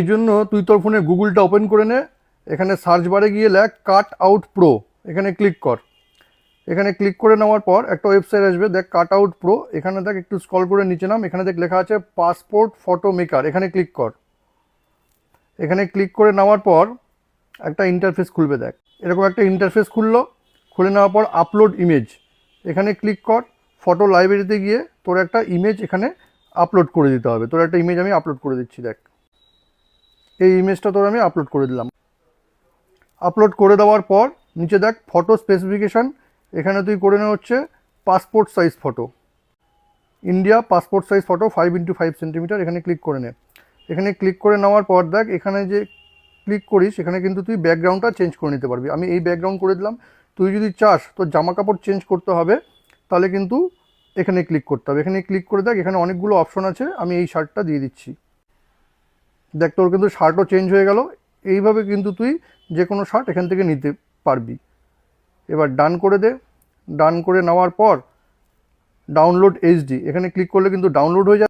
এই জন্য তুই তোর ফোনে গুগলটা ওপেন করে নে, এখানে সার্চ বারে গিয়ে লেখ কাট আউট প্রো, এখানে ক্লিক কর। এখানে ক্লিক করে নেওয়ার পর একটা ওয়েবসাইট আসবে, দেখ কাট আউট প্রো, এখানে দেখ একটু স্ক্রল করে নিচে নাম, এখানে দেখ লেখা আছে পাসপোর্ট ফটো মেকার, এখানে ক্লিক কর। এখানে ক্লিক করে নেওয়ার পর একটা ইন্টারফেস খুলবে, দেখ এরকম একটা ইন্টারফেস খুললো। খুলে নেওয়ার পর আপলোড ইমেজ, এখানে ক্লিক কর। ফটো লাইব্রেরিতে গিয়ে তোর একটা ইমেজ এখানে আপলোড করে দিতে হবে। তোর একটা ইমেজ আমি আপলোড করে দিচ্ছি, দেখ এই ইমেজটা তোর আমি আপলোড করে দিলাম। আপলোড করে দেওয়ার পর নিচে দেখ ফটো স্পেসিফিকেশান, এখানে তুই করে নেওয়া হচ্ছে passport size photo, India passport size photo 5x5 centimetre, এখানে ক্লিক করে নে। এখানে ক্লিক করে নেওয়ার পর দেখ এখানে যে ক্লিক করিস এখানে কিন্তু তুই ব্যাকগ্রাউন্ডটা চেঞ্জ করে নিতে পারবি। আমি এই ব্যাকগ্রাউন্ড করে দিলাম। তুই যদি চাস তোর জামা কাপড় চেঞ্জ করতে হবে তাহলে কিন্তু এখানে ক্লিক করতে হবে। এখানে ক্লিক করে দেখ এখানে অনেকগুলো অপশন আছে, আমি এই শার্টটা দিয়ে দিচ্ছি। দেখ তোর কিন্তু শার্টও চেঞ্জ হয়ে গেল। এইভাবে কিন্তু তুই যে কোনো শার্ট এখান থেকে নিতে পারবি। এবার ডান করে দে। ডান করে নেওয়ার পর ডাউনলোড এইচডি, এখানে ক্লিক করলে কিন্তু ডাউনলোড হয়ে যাবে।